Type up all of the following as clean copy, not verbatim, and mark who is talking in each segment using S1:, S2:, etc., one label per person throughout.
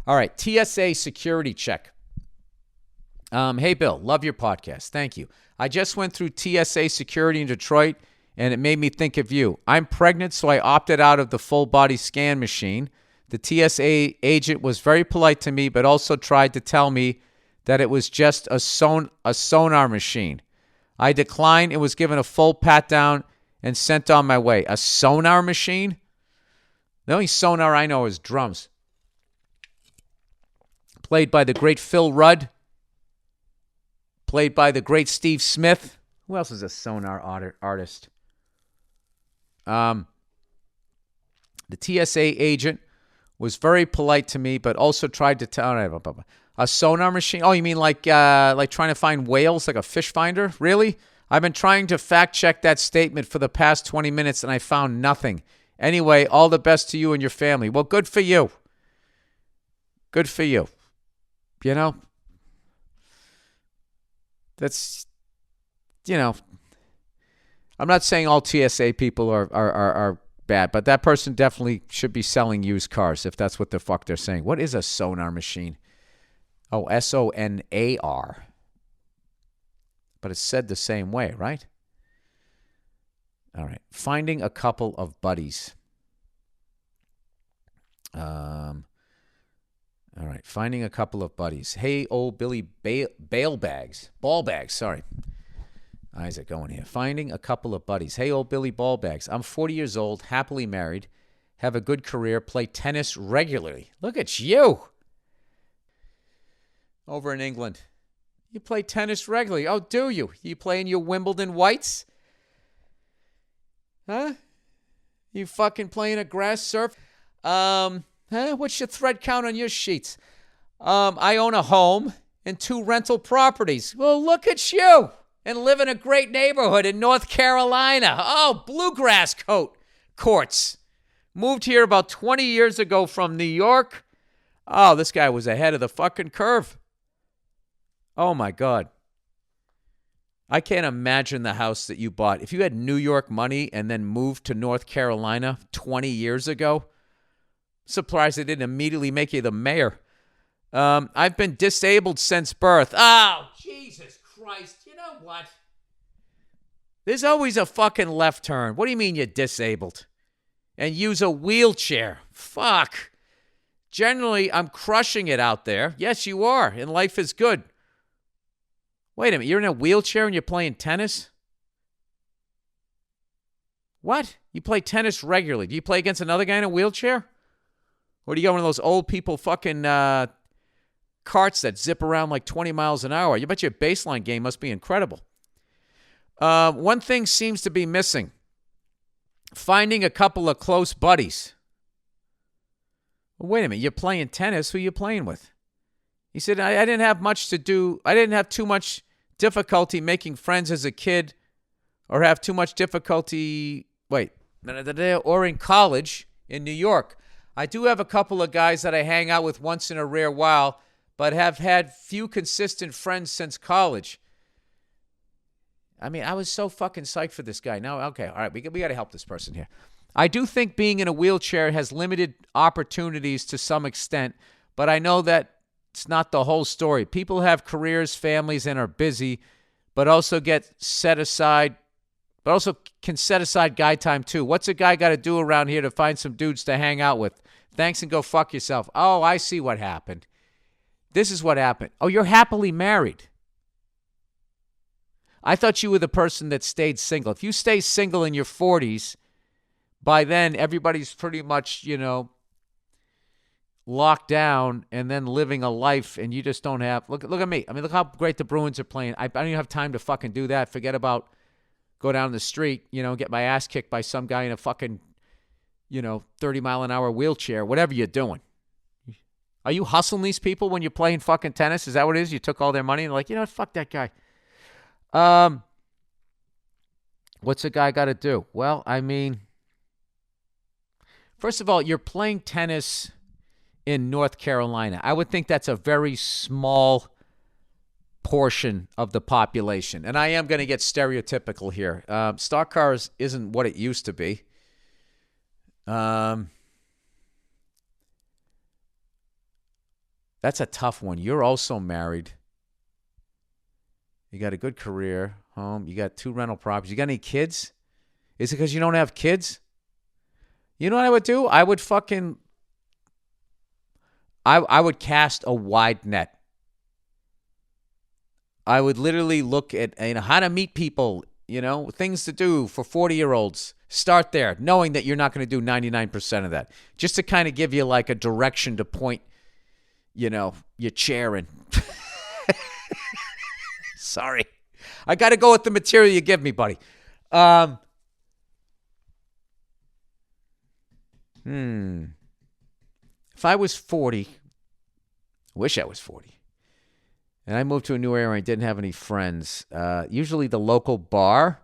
S1: All right, TSA security check. Hey, Bill, love your podcast. Thank you. I just went through TSA security in Detroit, and it made me think of you. I'm pregnant, so I opted out of the full-body scan machine. The TSA agent was very polite to me, but also tried to tell me that it was just a sonar machine. I declined and was given a full pat-down and sent on my way. A sonar machine? The only sonar I know is drums. Played by the great Phil Rudd. Played by the great Steve Smith. Who else is a sonar artist? The TSA agent was very polite to me, but also tried to tell a sonar machine. Oh, you mean like trying to find whales, like a fish finder? Really? I've been trying to fact check that statement for the past 20 minutes, and I found nothing. Anyway, all the best to you and your family. Well, good for you. Good for you. You know, that's, I'm not saying all TSA people are bad, but that person definitely should be selling used cars if that's what the fuck they're saying. What is a sonar machine? Oh, SONAR. But it's said the same way, right? All right. Finding a couple of buddies. All right. Finding a couple of buddies. Hey, old Billy Ball bags, sorry. How's it going here? Finding a couple of buddies. Hey, old Billy Ball bags. I'm 40 years old, happily married, have a good career, play tennis regularly. Look at you. Over in England. You play tennis regularly. Oh, do you? You play in your Wimbledon whites? Huh? You fucking playing a grass surf? What's your thread count on your sheets? I own a home and 2 rental properties. Well, look at you. And live in a great neighborhood in North Carolina. Oh, bluegrass courts. Moved here about 20 years ago from New York. Oh, this guy was ahead of the fucking curve. Oh, my God. I can't imagine the house that you bought. If you had New York money and then moved to North Carolina 20 years ago, surprised they didn't immediately make you the mayor. I've been disabled since birth. Oh, Jesus Christ. You know what? There's always a fucking left turn. What do you mean you're disabled? And use a wheelchair. Fuck. Generally, I'm crushing it out there. Yes, you are. And life is good. Wait a minute. You're in a wheelchair and you're playing tennis? What? You play tennis regularly. Do you play against another guy in a wheelchair? Or do you got one of those old people fucking carts that zip around like 20 miles an hour? You bet your baseline game must be incredible. One thing seems to be missing. Finding a couple of close buddies. Well, wait a minute. You're playing tennis. Who are you playing with? He said, I didn't have much to do. I didn't have too much difficulty making friends as a kid or have too much difficulty, or in college in New York. I do have a couple of guys that I hang out with once in a rare while, but have had few consistent friends since college. I mean, I was so fucking psyched for this guy. Now, okay, all right, we got to help this person here. I do think being in a wheelchair has limited opportunities to some extent, but I know that it's not the whole story. People have careers, families, and are busy, but also can set aside guy time too. What's a guy got to do around here to find some dudes to hang out with? Thanks and go fuck yourself. Oh, I see what happened. This is what happened. Oh, you're happily married. I thought you were the person that stayed single. If you stay single in your 40s, by then everybody's pretty much, locked down and then living a life, and you just don't have. Look at me. I mean, look how great the Bruins are playing. I don't even have time to fucking do that. Forget about go down the street, get my ass kicked by some guy in a fucking, 30-mile-an-hour wheelchair, whatever you're doing. Are you hustling these people when you're playing fucking tennis? Is that what it is? You took all their money and like, you know what, fuck that guy. What's a guy got to do? Well, I mean, first of all, you're playing tennis in North Carolina. I would think that's a very small portion of the population. And I am going to get stereotypical here. Stock cars isn't what it used to be. That's a tough one. You're also married. You got a good career, home. You got 2 rental properties. You got any kids? Is it because you don't have kids? You know what I would do? I would cast a wide net. I would literally look at how to meet people, things to do for 40-year-olds. Start there, knowing that you're not going to do 99% of that. Just to kind of give you like a direction to point, your chair in. Sorry. I got to go with the material you give me, buddy. If I was 40, wish I was 40, and I moved to a new area and I didn't have any friends, usually the local bar.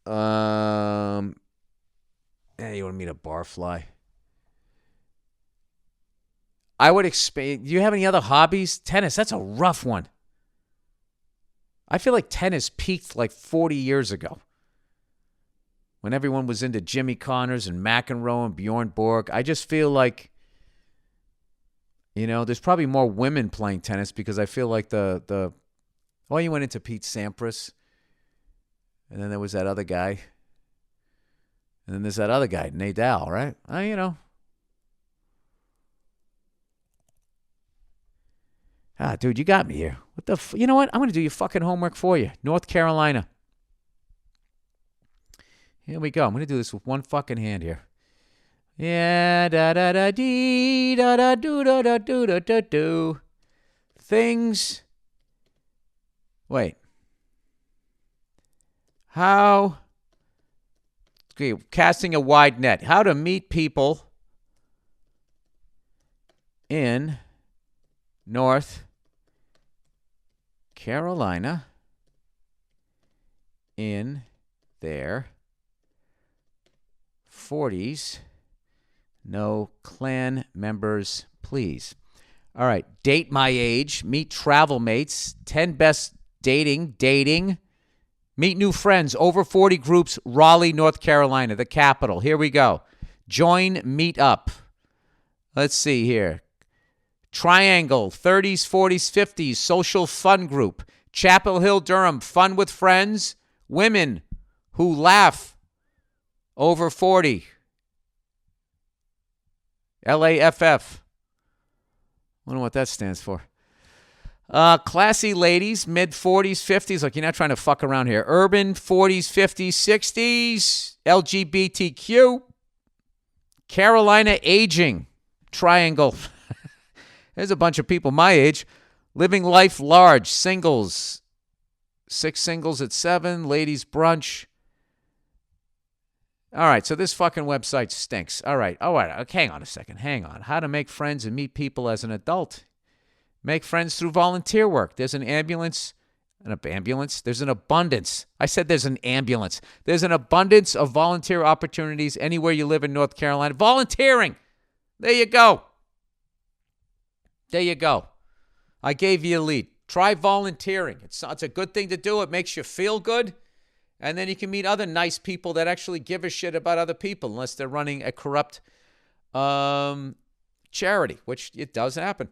S1: You want to meet a barfly? I would expand. Do you have any other hobbies? Tennis, that's a rough one. I feel like tennis peaked like 40 years ago when everyone was into Jimmy Connors and McEnroe and Bjorn Borg. I just feel like, there's probably more women playing tennis because I feel like you went into Pete Sampras, and then there was that other guy, and then there's that other guy, Nadal, right? Dude, you got me here. You know what? I'm going to do your fucking homework for you. North Carolina. Here we go. I'm going to do this with one fucking hand here. Yeah, da-da-da-dee, da-da-do-da-da-do-da-da-do. Things. Wait. How? Okay, casting a wide net. How to meet people in North Carolina in their 40s. No clan members, please. All right. Date my age. Meet travel mates. 10 best dating. Meet new friends. Over 40 groups. Raleigh, North Carolina, the capital. Here we go. Join Meetup. Let's see here. Triangle, 30s, 40s, 50s, social fun group. Chapel Hill, Durham, fun with friends. Women who laugh over 40. LAFF. Wonder what that stands for. Classy ladies, mid-40s, 50s. Like, you're not trying to fuck around here. Urban, 40s, 50s, 60s. LGBTQ. Carolina, aging. Triangle. There's a bunch of people my age. Living life large. Singles. 6 singles at 7. Ladies brunch. All right, so this fucking website stinks. All right. Okay, hang on a second. Hang on. How to make friends and meet people as an adult. Make friends through volunteer work. There's an ambulance. There's an abundance. I said there's an ambulance. There's an abundance of volunteer opportunities anywhere you live in North Carolina. Volunteering. There you go. I gave you a lead. Try volunteering. It's a good thing to do. It makes you feel good. And then you can meet other nice people that actually give a shit about other people, unless they're running a corrupt charity, which it does happen.